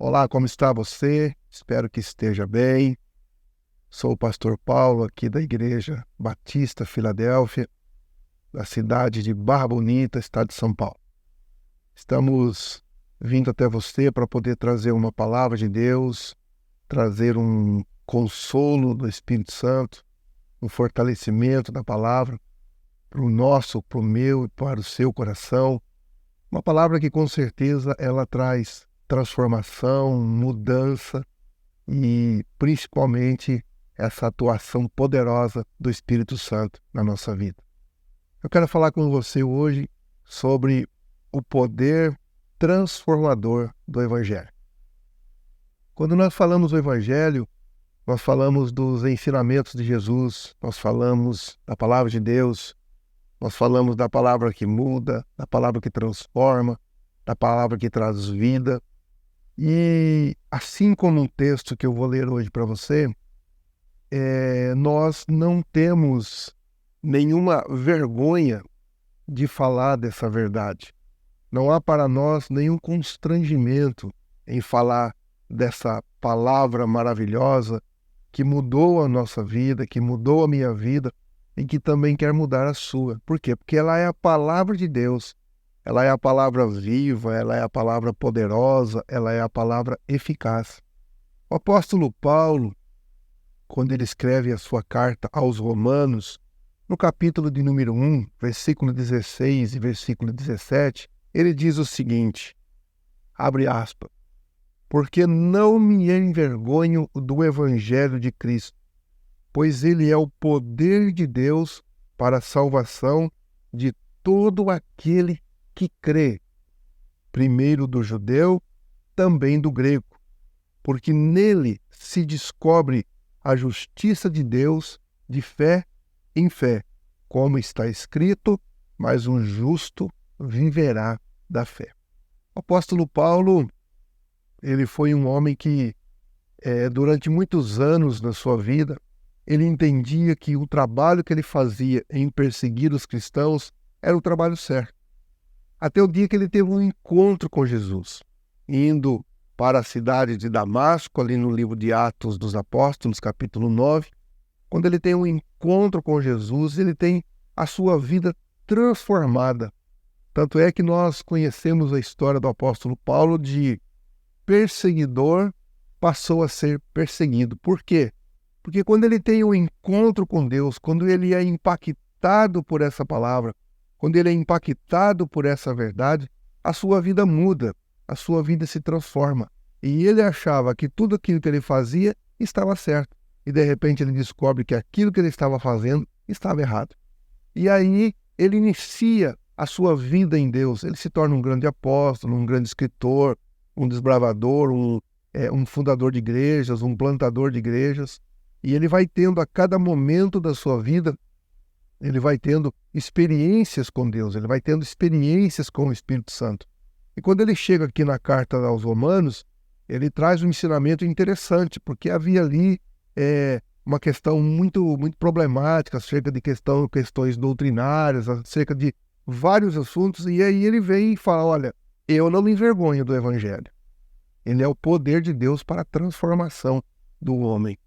Olá, como está você? Espero que esteja bem. Sou o pastor Paulo, aqui da Igreja Batista Filadélfia, da cidade de Barra Bonita, estado de São Paulo. Estamos vindo até você para poder trazer uma palavra de Deus, trazer um consolo do Espírito Santo, um fortalecimento da palavra para o meu e para o seu coração. Uma palavra que com certeza ela traz transformação, mudança e principalmente essa atuação poderosa do Espírito Santo na nossa vida. Eu quero falar com você hoje sobre o poder transformador do Evangelho. Quando nós falamos do Evangelho, nós falamos dos ensinamentos de Jesus, nós falamos da palavra de Deus, nós falamos da palavra que muda, da palavra que transforma, da palavra que traz vida. E assim como um texto que eu vou ler hoje para você, nós não temos nenhuma vergonha de falar dessa verdade. Não há para nós nenhum constrangimento em falar dessa palavra maravilhosa que mudou a nossa vida, que mudou a minha vida e que também quer mudar a sua. Por quê? Porque ela é a palavra de Deus. Ela é a palavra viva, ela é a palavra poderosa, ela é a palavra eficaz. O apóstolo Paulo, quando ele escreve a sua carta aos Romanos, no capítulo de número 1, versículo 16 e versículo 17, ele diz o seguinte, abre aspas, porque não me envergonho do evangelho de Cristo, pois ele é o poder de Deus para a salvação de todo aquele que crê, primeiro do judeu, também do grego, porque nele se descobre a justiça de Deus de fé em fé, como está escrito, mas um justo viverá da fé. O apóstolo Paulo, ele foi um homem que, durante muitos anos na sua vida, ele entendia que o trabalho que ele fazia em perseguir os cristãos era o trabalho certo. Até o dia que ele teve um encontro com Jesus, indo para a cidade de Damasco, ali no livro de Atos dos Apóstolos, capítulo 9, quando ele tem um encontro com Jesus, ele tem a sua vida transformada. Tanto é que nós conhecemos a história do apóstolo Paulo de perseguidor passou a ser perseguido. Por quê? Porque quando ele tem um encontro com Deus, quando ele é impactado por essa palavra, quando ele é impactado por essa verdade, a sua vida muda, a sua vida se transforma. E ele achava que tudo aquilo que ele fazia estava certo. E de repente ele descobre que aquilo que ele estava fazendo estava errado. E aí ele inicia a sua vida em Deus. Ele se torna um grande apóstolo, um grande escritor, um desbravador, um fundador de igrejas, um plantador de igrejas. E ele vai tendo a cada momento da sua vida, ele vai tendo experiências com Deus, ele vai tendo experiências com o Espírito Santo. E quando ele chega aqui na carta aos Romanos, ele traz um ensinamento interessante, porque havia ali uma questão muito problemática acerca de questões doutrinárias, acerca de vários assuntos, e aí ele vem e fala, olha, eu não me envergonho do Evangelho. Ele é o poder de Deus para a transformação do homem.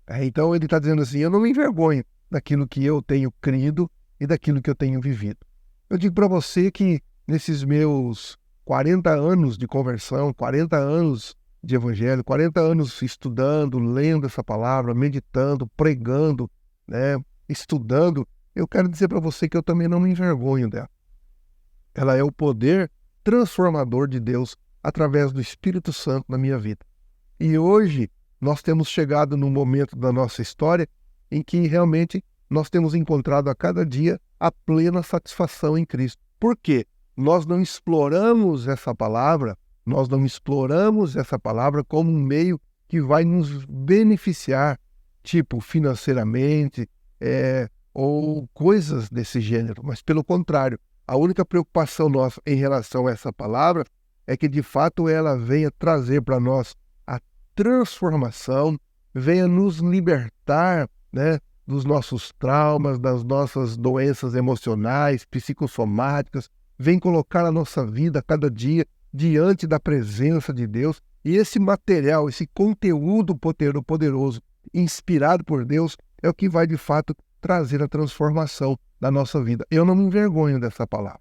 Então ele está dizendo assim, eu não me envergonho daquilo que eu tenho crido e daquilo que eu tenho vivido. Eu digo para você que nesses meus 40 anos de conversão, 40 anos de evangelho, 40 anos estudando, lendo essa palavra, meditando, pregando, estudando, eu quero dizer para você que eu também não me envergonho dela. Ela é o poder transformador de Deus através do Espírito Santo na minha vida. E hoje nós temos chegado num momento da nossa história em que realmente nós temos encontrado a cada dia a plena satisfação em Cristo. Por quê? Nós não exploramos essa palavra como um meio que vai nos beneficiar, tipo financeiramente, ou coisas desse gênero, mas pelo contrário, a única preocupação nossa em relação a essa palavra é que de fato ela venha trazer para nós a transformação, venha nos libertar, dos nossos traumas, das nossas doenças emocionais, psicossomáticas, vem colocar a nossa vida a cada dia diante da presença de Deus E esse material, esse conteúdo poderoso, inspirado por Deus, é o que vai de fato trazer a transformação da nossa vida. Eu não me envergonho dessa palavra.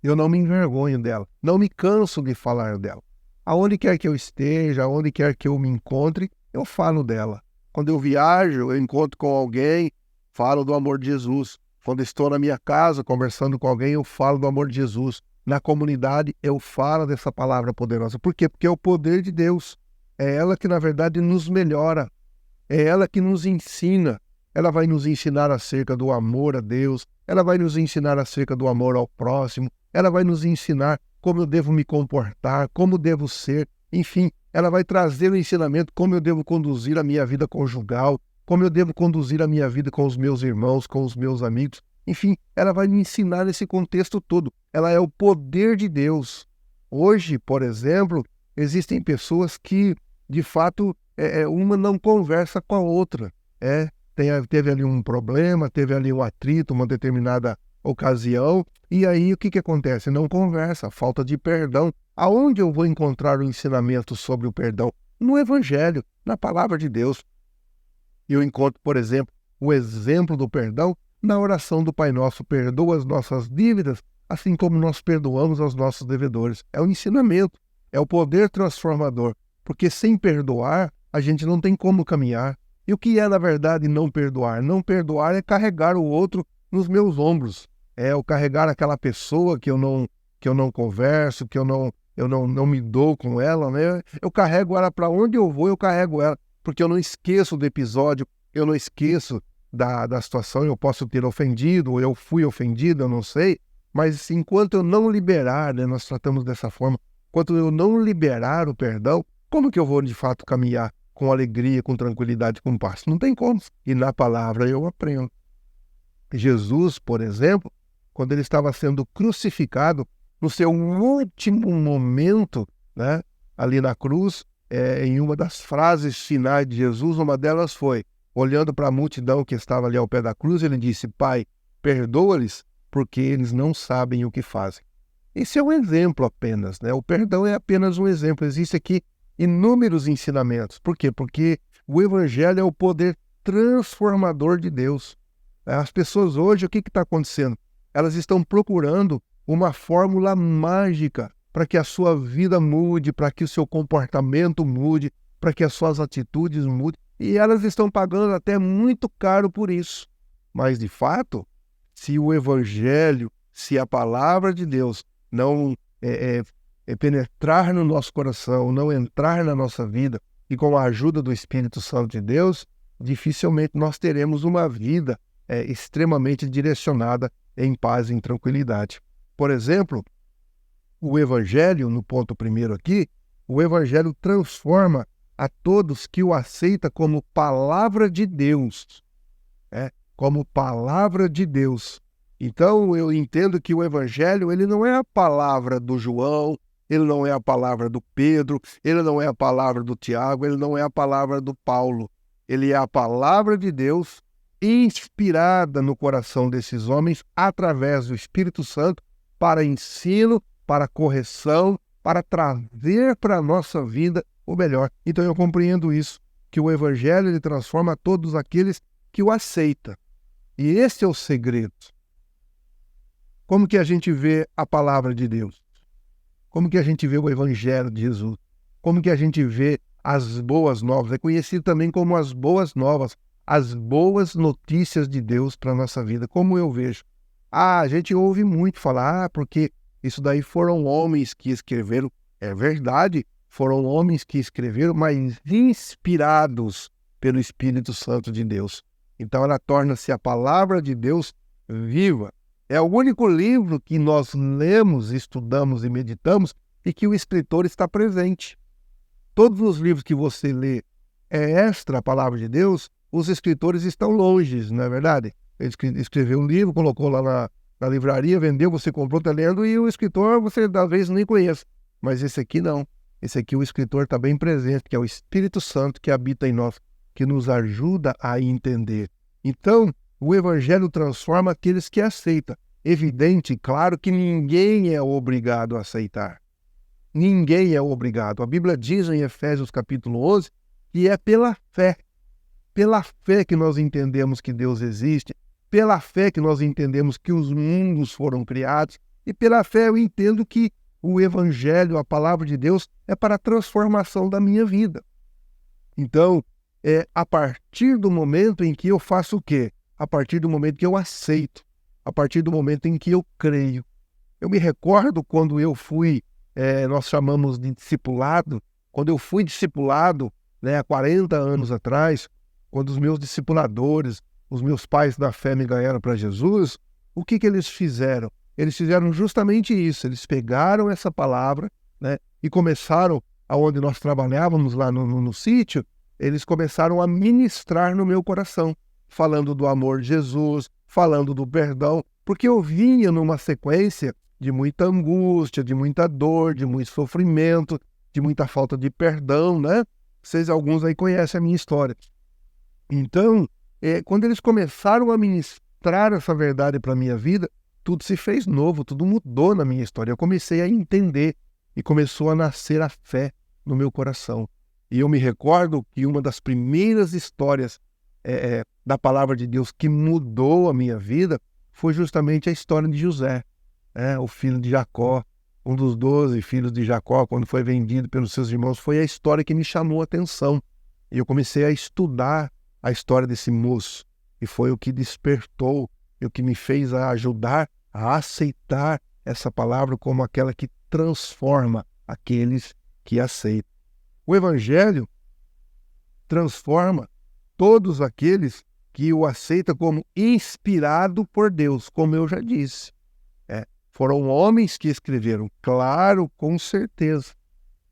Eu não me envergonho dela. Não me canso de falar dela. Aonde quer que eu esteja, aonde quer que eu me encontre, eu falo dela. Quando eu viajo, eu encontro com alguém, falo do amor de Jesus. Quando estou na minha casa conversando com alguém, eu falo do amor de Jesus. Na comunidade, eu falo dessa palavra poderosa. Por quê? Porque é o poder de Deus. É ela que, na verdade, nos melhora. É ela que nos ensina. Ela vai nos ensinar acerca do amor a Deus. Ela vai nos ensinar acerca do amor ao próximo. Ela vai nos ensinar como eu devo me comportar, como devo ser. Enfim, ela vai trazer o ensinamento como eu devo conduzir a minha vida conjugal, como eu devo conduzir a minha vida com os meus irmãos, com os meus amigos. Enfim, ela vai me ensinar nesse contexto todo. Ela é o poder de Deus. Hoje, por exemplo, existem pessoas que, de fato, uma não conversa com a outra. Teve ali um problema, teve ali um atrito, uma determinada ocasião, e aí o que acontece? Não conversa, falta de perdão. Aonde eu vou encontrar o ensinamento sobre o perdão? No Evangelho, na Palavra de Deus. Eu encontro, por exemplo, o exemplo do perdão na oração do Pai Nosso: perdoa as nossas dívidas, assim como nós perdoamos aos nossos devedores. É o ensinamento, é o poder transformador, porque sem perdoar, a gente não tem como caminhar. E o que é, na verdade, não perdoar? Não perdoar é carregar o outro nos meus ombros. É o carregar aquela pessoa que eu não converso, que eu não me dou com ela, né? Eu carrego ela para onde eu vou, eu carrego ela, porque eu não esqueço do episódio, eu não esqueço da situação. Eu posso ter ofendido, ou eu fui ofendido, eu não sei, mas enquanto eu não liberar, né, nós tratamos dessa forma, enquanto eu não liberar o perdão, como que eu vou de fato caminhar com alegria, com tranquilidade, com paz? Não tem como. E na palavra eu aprendo. Jesus, por exemplo, quando ele estava sendo crucificado, no seu último momento, né, ali na cruz, em uma das frases finais de Jesus, uma delas foi, olhando para a multidão que estava ali ao pé da cruz, ele disse: Pai, perdoa-lhes, porque eles não sabem o que fazem. Esse é um exemplo apenas, né? O perdão é apenas um exemplo. Existe aqui inúmeros ensinamentos. Por quê? Porque o Evangelho é o poder transformador de Deus. As pessoas hoje, o que está acontecendo? Elas estão procurando uma fórmula mágica para que a sua vida mude, para que o seu comportamento mude, para que as suas atitudes mudem. E elas estão pagando até muito caro por isso. Mas, de fato, se o Evangelho, se a palavra de Deus não penetrar no nosso coração, não entrar na nossa vida, e com a ajuda do Espírito Santo de Deus, dificilmente nós teremos uma vida extremamente direcionada em paz e em tranquilidade. Por exemplo, o Evangelho, no ponto primeiro aqui, o Evangelho transforma a todos que o aceita como palavra de Deus, como palavra de Deus. Então eu entendo que o Evangelho, ele não é a palavra do João, ele não é a palavra do Pedro, ele não é a palavra do Tiago, ele não é a palavra do Paulo. Ele é a palavra de Deus inspirada no coração desses homens através do Espírito Santo para ensino, para correção, para trazer para a nossa vida o melhor. Então eu compreendo isso, que o Evangelho ele transforma todos aqueles que o aceitam. E esse é o segredo. Como que a gente vê a palavra de Deus? Como que a gente vê o Evangelho de Jesus? Como que a gente vê as boas novas? É conhecido também como as boas novas, as boas notícias de Deus para a nossa vida. Como eu vejo? A gente ouve muito falar, porque isso daí foram homens que escreveram. É verdade, foram homens que escreveram, mas inspirados pelo Espírito Santo de Deus. Então ela torna-se a palavra de Deus viva. É o único livro que nós lemos, estudamos e meditamos e que o escritor está presente. Todos os livros que você lê é extra a palavra de Deus, os escritores estão longe, não é verdade? Ele escreveu um livro, colocou lá na livraria, vendeu, você comprou, está lendo, e o escritor você talvez nem conheça. Mas esse aqui não. Esse aqui o escritor está bem presente, que é o Espírito Santo que habita em nós, que nos ajuda a entender. Então, o Evangelho transforma aqueles que aceitam. Evidente, claro que ninguém é obrigado a aceitar. Ninguém é obrigado. A Bíblia diz em Efésios capítulo 11 que é pela fé que nós entendemos que Deus existe, pela fé que nós entendemos que os mundos foram criados, e pela fé eu entendo que o Evangelho, a palavra de Deus, é para a transformação da minha vida. Então, é a partir do momento em que eu faço o quê? A partir do momento que eu aceito, a partir do momento em que eu creio. Eu me recordo quando eu fui, nós chamamos de discipulado, quando eu fui discipulado, há 40 anos atrás, quando os meus discipuladores, os meus pais da fé me ganharam para Jesus, o que eles fizeram? Eles fizeram justamente isso, eles pegaram essa palavra, e começaram, aonde nós trabalhávamos lá no sítio, eles começaram a ministrar no meu coração, falando do amor de Jesus, falando do perdão, porque eu vinha numa sequência de muita angústia, de muita dor, de muito sofrimento, de muita falta de perdão, né? Vocês, alguns aí conhecem a minha história. Então, quando eles começaram a ministrar essa verdade para a minha vida, tudo se fez novo, tudo mudou na minha história. Eu comecei a entender e começou a nascer a fé no meu coração. E eu me recordo que uma das primeiras histórias da palavra de Deus que mudou a minha vida foi justamente a história de José, o filho de Jacó, um dos 12 filhos de Jacó, quando foi vendido pelos seus irmãos. Foi a história que me chamou a atenção. E eu comecei a estudar a história desse moço, e foi o que despertou, e o que me fez a ajudar a aceitar essa palavra como aquela que transforma aqueles que aceitam. O Evangelho transforma todos aqueles que o aceitam como inspirado por Deus, como eu já disse. Foram homens que escreveram, claro, com certeza,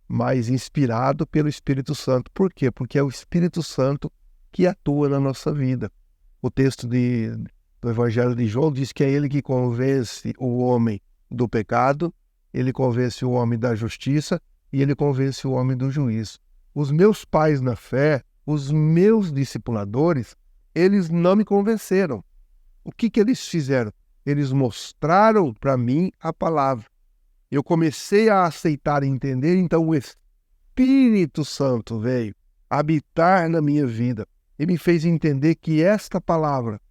mas inspirado pelo Espírito Santo. Por quê? Porque é o Espírito Santo que atua na nossa vida. O texto do Evangelho de João diz que é ele que convence o homem do pecado, ele convence o homem da justiça e ele convence o homem do juízo. Os meus pais na fé, os meus discipuladores, eles não me convenceram. O que eles fizeram? Eles mostraram para mim a palavra. Eu comecei a aceitar e entender, então o Espírito Santo veio habitar na minha vida e me fez entender que esta palavra,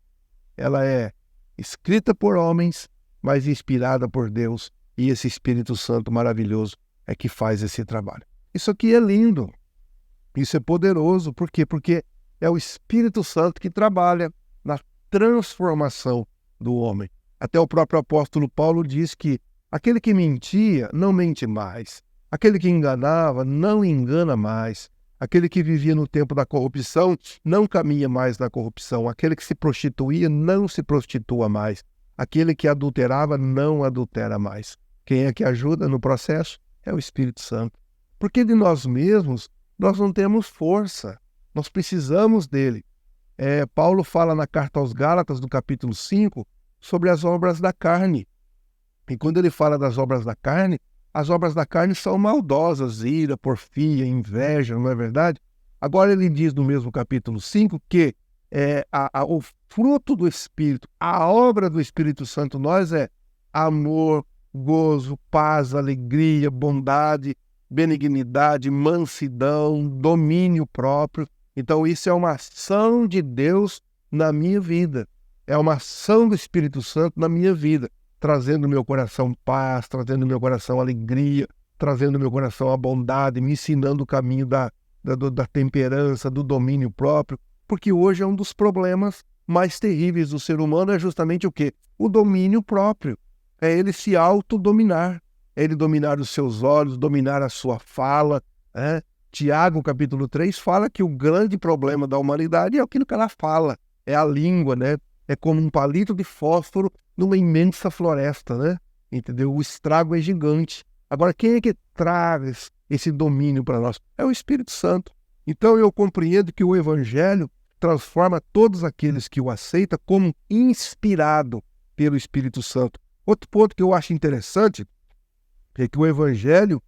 ela é escrita por homens, mas inspirada por Deus, e esse Espírito Santo maravilhoso é que faz esse trabalho. Isso aqui é lindo, isso é poderoso. Por quê? Porque é o Espírito Santo que trabalha na transformação do homem. Até o próprio apóstolo Paulo diz que aquele que mentia não mente mais, aquele que enganava não engana mais, aquele que vivia no tempo da corrupção não caminha mais na corrupção, aquele que se prostituía não se prostitua mais, aquele que adulterava não adultera mais. Quem é que ajuda no processo? É o Espírito Santo. Porque de nós mesmos, nós não temos força, nós precisamos dele. Paulo fala na carta aos Gálatas, no capítulo 5, sobre as obras da carne. E quando ele fala das obras da carne, as obras da carne são maldosas, ira, porfia, inveja, não é verdade? Agora ele diz no mesmo capítulo 5 que o fruto do Espírito, a obra do Espírito Santo nós é amor, gozo, paz, alegria, bondade, benignidade, mansidão, domínio próprio. Então isso é uma ação de Deus na minha vida. É uma ação do Espírito Santo na minha vida, trazendo no meu coração paz, trazendo no meu coração alegria, trazendo no meu coração a bondade, me ensinando o caminho da temperança, do domínio próprio, porque hoje é um dos problemas mais terríveis do ser humano, é justamente o quê? O domínio próprio. É ele se autodominar, é ele dominar os seus olhos, dominar a sua fala. Tiago, capítulo 3, fala que o grande problema da humanidade é aquilo que ela fala, é a língua, né? É como um palito de fósforo numa imensa floresta, né? Entendeu? O estrago é gigante. Agora, quem é que traz esse domínio para nós? É o Espírito Santo. Então, eu compreendo que o Evangelho transforma todos aqueles que o aceitam como inspirado pelo Espírito Santo. Outro ponto que eu acho interessante é que o Evangelho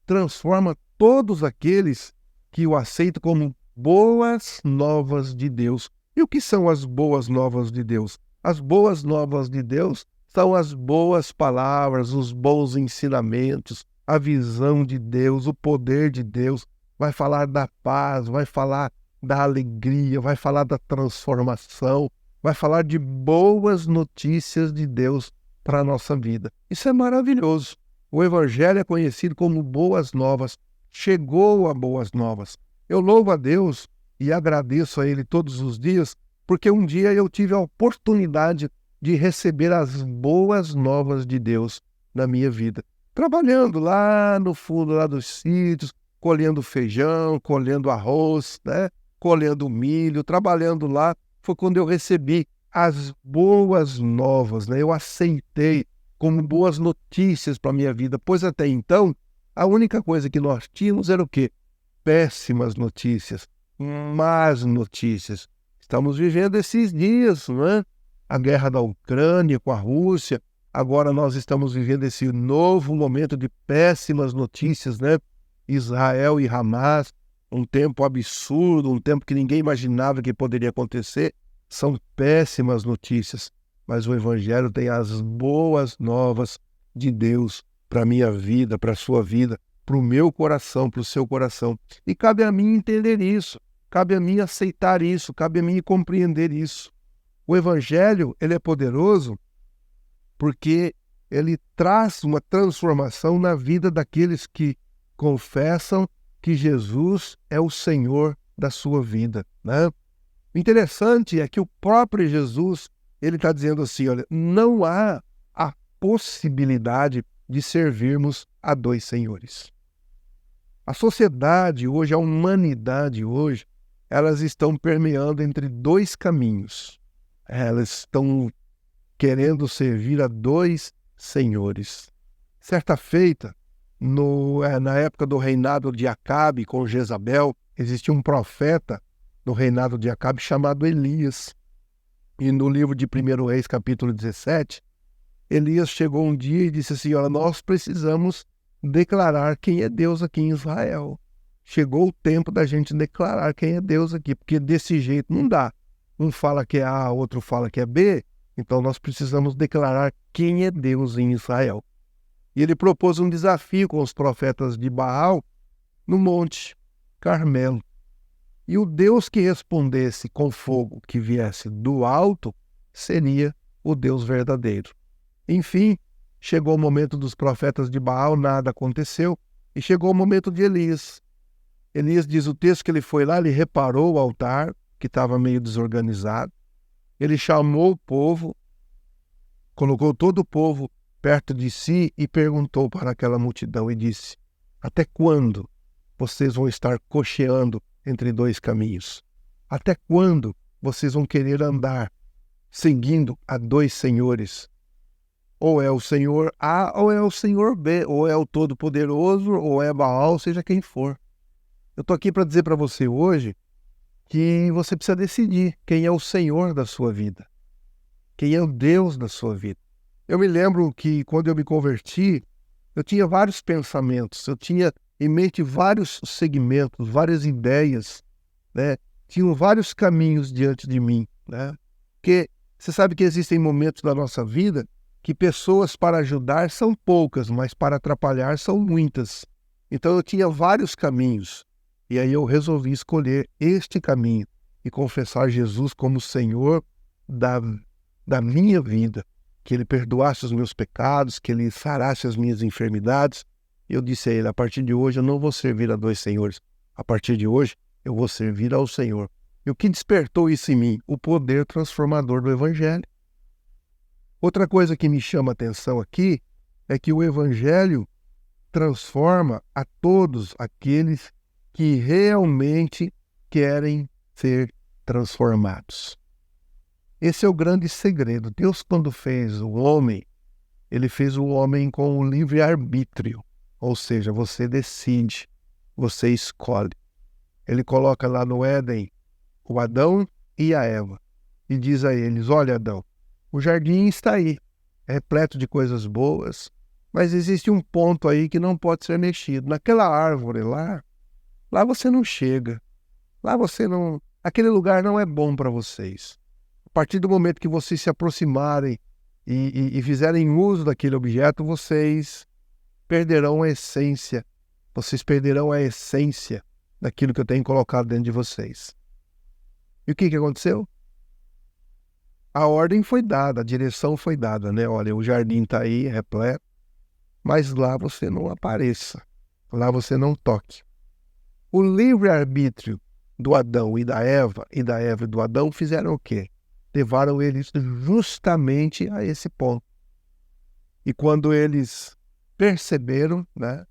transforma todos aqueles que o aceitam como boas novas de Deus. E o que são as boas novas de Deus? As boas novas de Deus são as boas palavras, os bons ensinamentos, a visão de Deus, o poder de Deus, vai falar da paz, vai falar da alegria, vai falar da transformação, vai falar de boas notícias de Deus para a nossa vida. Isso é maravilhoso. O Evangelho é conhecido como boas novas. Chegou a boas novas. Eu louvo a Deus e agradeço a Ele todos os dias, porque um dia eu tive a oportunidade de receber as boas novas de Deus na minha vida. Trabalhando lá no fundo lá dos sítios, colhendo feijão, colhendo arroz, né? Colhendo milho, trabalhando lá, foi quando eu recebi as boas novas, né? Eu aceitei como boas notícias para a minha vida, pois até então, a única coisa que nós tínhamos era o quê? Péssimas notícias, más notícias. Estamos vivendo esses dias, né? A guerra da Ucrânia com a Rússia, agora nós estamos vivendo esse novo momento de péssimas notícias, né? Israel e Hamas, um tempo absurdo, um tempo que ninguém imaginava que poderia acontecer. São péssimas notícias, mas o Evangelho tem as boas novas de Deus para a minha vida, para a sua vida, para o meu coração, para o seu coração. E cabe a mim entender isso, cabe a mim aceitar isso, cabe a mim compreender isso. O Evangelho, ele é poderoso porque ele traz uma transformação na vida daqueles que confessam que Jesus é o Senhor da sua vida, né? O interessante é que o próprio Jesus, ele está dizendo assim, olha, não há a possibilidade de servirmos a dois senhores. A sociedade hoje, a humanidade hoje, elas estão permeando entre dois caminhos. Elas estão querendo servir a dois senhores. Certa feita, na época do reinado de Acabe com Jezabel, existia um profeta no reinado de Acabe chamado Elias. E no livro de 1 Reis, capítulo 17, Elias chegou um dia e disse assim, olha, nós precisamos declarar quem é Deus aqui em Israel. Chegou o tempo da gente declarar quem é Deus aqui, porque desse jeito não dá. Um fala que é A, outro fala que é B, então nós precisamos declarar quem é Deus em Israel. E ele propôs um desafio com os profetas de Baal no Monte Carmelo. E o Deus que respondesse com fogo que viesse do alto seria o Deus verdadeiro. Enfim, chegou o momento dos profetas de Baal, nada aconteceu, e chegou o momento de Elias. Elias diz o texto que ele foi lá, ele reparou o altar, que estava meio desorganizado, ele chamou o povo, colocou todo o povo perto de si e perguntou para aquela multidão e disse, até quando vocês vão estar cocheando entre dois caminhos? Até quando vocês vão querer andar seguindo a dois senhores? Ou é o Senhor A ou é o Senhor B, ou é o Todo-Poderoso ou é Baal, seja quem for. Eu estou aqui para dizer para você hoje que você precisa decidir quem é o Senhor da sua vida, quem é o Deus da sua vida. Eu me lembro que quando eu me converti, eu tinha vários pensamentos, eu tinha em mente vários segmentos, várias ideias, né? Tinham vários caminhos diante de mim, né? Porque você sabe que existem momentos da nossa vida que pessoas para ajudar são poucas, mas para atrapalhar são muitas. Então eu tinha vários caminhos, e aí eu resolvi escolher este caminho e confessar Jesus como Senhor da minha vida, que Ele perdoasse os meus pecados, que Ele sarasse as minhas enfermidades. Eu disse a Ele, a partir de hoje eu não vou servir a dois senhores, a partir de hoje eu vou servir ao Senhor. E o que despertou isso em mim? O poder transformador do Evangelho. Outra coisa que me chama a atenção aqui é que o Evangelho transforma a todos aqueles que realmente querem ser transformados. Esse é o grande segredo. Deus, quando fez o homem, Ele fez o homem com o livre-arbítrio, ou seja, você decide, você escolhe. Ele coloca lá no Éden o Adão e a Eva e diz a eles, olha Adão, o jardim está aí, é repleto de coisas boas, mas existe um ponto aí que não pode ser mexido. Naquela árvore lá você não chega, lá você não... Aquele lugar não é bom para vocês. A partir do momento que vocês se aproximarem e fizerem uso daquele objeto, vocês perderão a essência. Vocês perderão a essência daquilo que eu tenho colocado dentro de vocês. E o que aconteceu? A ordem foi dada, a direção foi dada, né? Olha, o jardim está aí, repleto, mas lá você não apareça, lá você não toque. O livre-arbítrio do Adão e da Eva e do Adão fizeram o quê? Levaram eles justamente a esse ponto. E quando eles perceberam, né,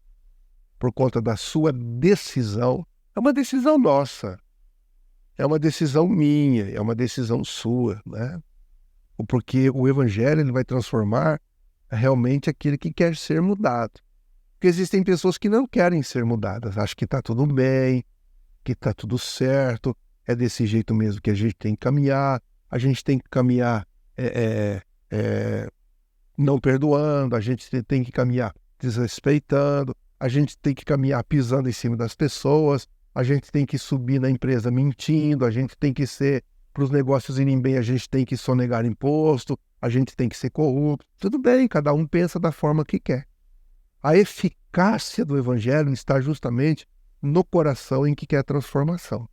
por conta da sua decisão, é uma decisão nossa, é uma decisão minha, é uma decisão sua, né? Porque o Evangelho ele vai transformar realmente aquele que quer ser mudado. Porque existem pessoas que não querem ser mudadas, acham que está tudo bem, que está tudo certo, é desse jeito mesmo que a gente tem que caminhar, a gente tem que caminhar não perdoando, a gente tem que caminhar desrespeitando, a gente tem que caminhar pisando em cima das pessoas, a gente tem que subir na empresa mentindo, a gente tem que ser, para os negócios irem bem, a gente tem que sonegar imposto, a gente tem que ser corrupto. Tudo bem, cada um pensa da forma que quer. A eficácia do Evangelho está justamente no coração em que quer transformação.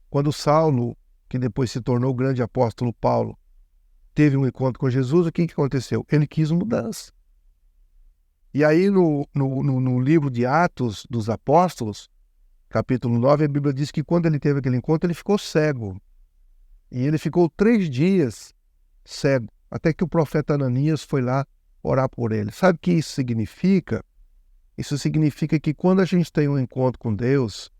Quando Saulo, que depois se tornou o grande apóstolo Paulo, teve um encontro com Jesus, o que aconteceu? Ele quis mudança. E aí no livro de Atos dos Apóstolos, capítulo 9, a Bíblia diz que quando ele teve aquele encontro, ele ficou cego. E ele ficou 3 dias cego, até que o profeta Ananias foi lá orar por ele. Sabe o que isso significa? Isso significa que quando a gente tem um encontro com Deus,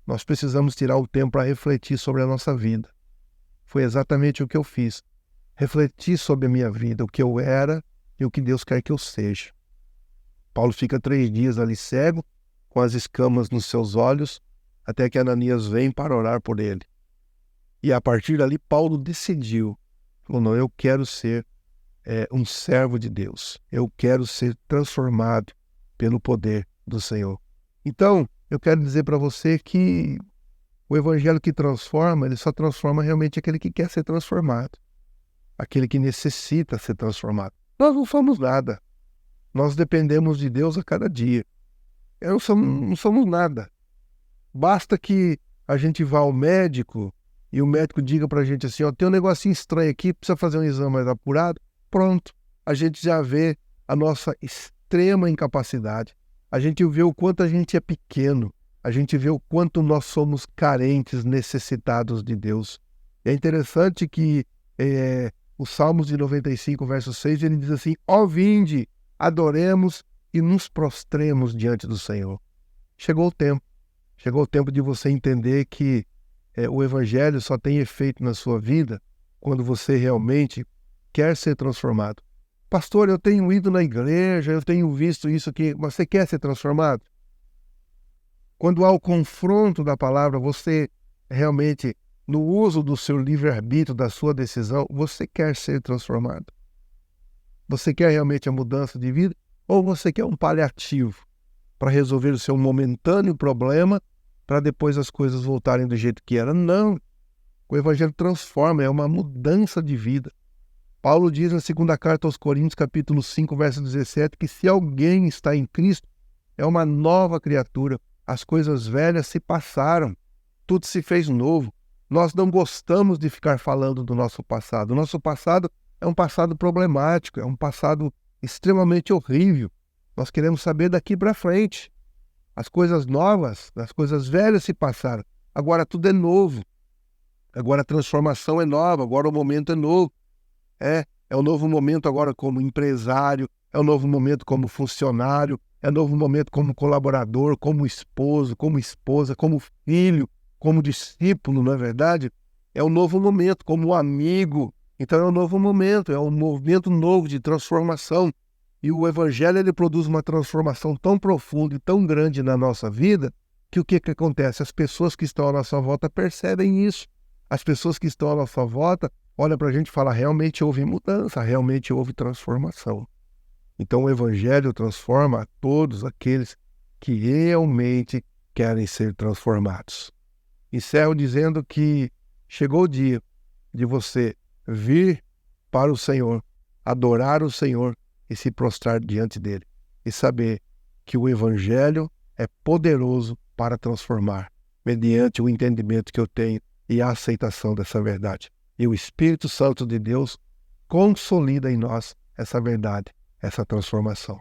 nós precisamos tirar o tempo para refletir sobre a nossa vida. Foi exatamente o que eu fiz. Refletir sobre a minha vida, o que eu era e o que Deus quer que eu seja. Paulo fica 3 dias ali cego, com as escamas nos seus olhos, até que Ananias vem para orar por ele. E a partir dali, Paulo decidiu, falou, não, eu quero ser um servo de Deus. Eu quero ser transformado pelo poder do Senhor. Então, eu quero dizer para você que o Evangelho que transforma, ele só transforma realmente aquele que quer ser transformado. Aquele que necessita ser transformado. Nós não somos nada. Nós dependemos de Deus a cada dia. Não somos nada. Basta que a gente vá ao médico e o médico diga para a gente assim, ó, tem um negocinho estranho aqui, precisa fazer um exame mais apurado. Pronto. A gente já vê a nossa extrema incapacidade. A gente vê o quanto a gente é pequeno. A gente vê o quanto nós somos carentes, necessitados de Deus. É interessante que o Salmos de 95, verso 6, ele diz assim, ó vinde, adoremos e nos prostremos diante do Senhor. Chegou o tempo de você entender que o Evangelho só tem efeito na sua vida quando você realmente quer ser transformado. Pastor, eu tenho ido na igreja, eu tenho visto isso aqui, mas você quer ser transformado? Quando há o confronto da palavra, você realmente, no uso do seu livre-arbítrio, da sua decisão, você quer ser transformado? Você quer realmente a mudança de vida? Ou você quer um paliativo para resolver o seu momentâneo problema, para depois as coisas voltarem do jeito que era? Não. O Evangelho transforma, é uma mudança de vida. Paulo diz na segunda carta aos Coríntios, capítulo 5, verso 17, que se alguém está em Cristo, é uma nova criatura. As coisas velhas se passaram, tudo se fez novo. Nós não gostamos de ficar falando do nosso passado. O nosso passado é um passado problemático, é um passado extremamente horrível. Nós queremos saber daqui para frente. As coisas novas, as coisas velhas se passaram. Agora tudo é novo. Agora a transformação é nova, agora o momento é novo. É um novo momento agora como empresário, é um novo momento como funcionário, é um novo momento como colaborador, como esposo, como esposa, como filho, como discípulo, não é verdade? É um novo momento como amigo. Então é um novo momento, é um movimento novo de transformação. E o Evangelho ele produz uma transformação tão profunda e tão grande na nossa vida que o que acontece? As pessoas que estão à nossa volta percebem isso. As pessoas que estão à nossa volta olham para a gente e falam, realmente houve mudança, realmente houve transformação. Então o Evangelho transforma a todos aqueles que realmente querem ser transformados. Encerro dizendo que chegou o dia de você vir para o Senhor, adorar o Senhor e se prostrar diante dele. e saber que o Evangelho é poderoso para transformar, mediante o entendimento que eu tenho e a aceitação dessa verdade. E o Espírito Santo de Deus consolida em nós essa verdade, essa transformação.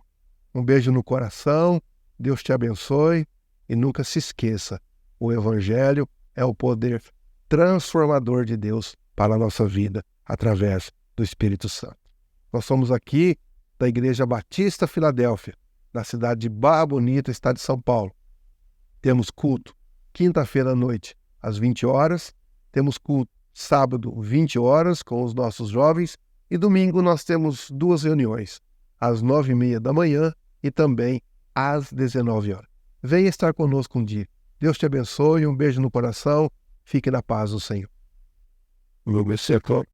Um beijo no coração, Deus te abençoe e nunca se esqueça, o Evangelho é o poder transformador de Deus para a nossa vida através do Espírito Santo. Nós somos aqui da Igreja Batista Filadélfia, na cidade de Barra Bonita, estado de São Paulo. Temos culto quinta-feira à noite, às 20 horas. Temos culto sábado, 20 horas, com os nossos jovens. E domingo nós temos 2 reuniões, às 9h30 da manhã e também às 19 horas. Venha estar conosco um dia. Deus te abençoe, um beijo no coração. Fique na paz do Senhor.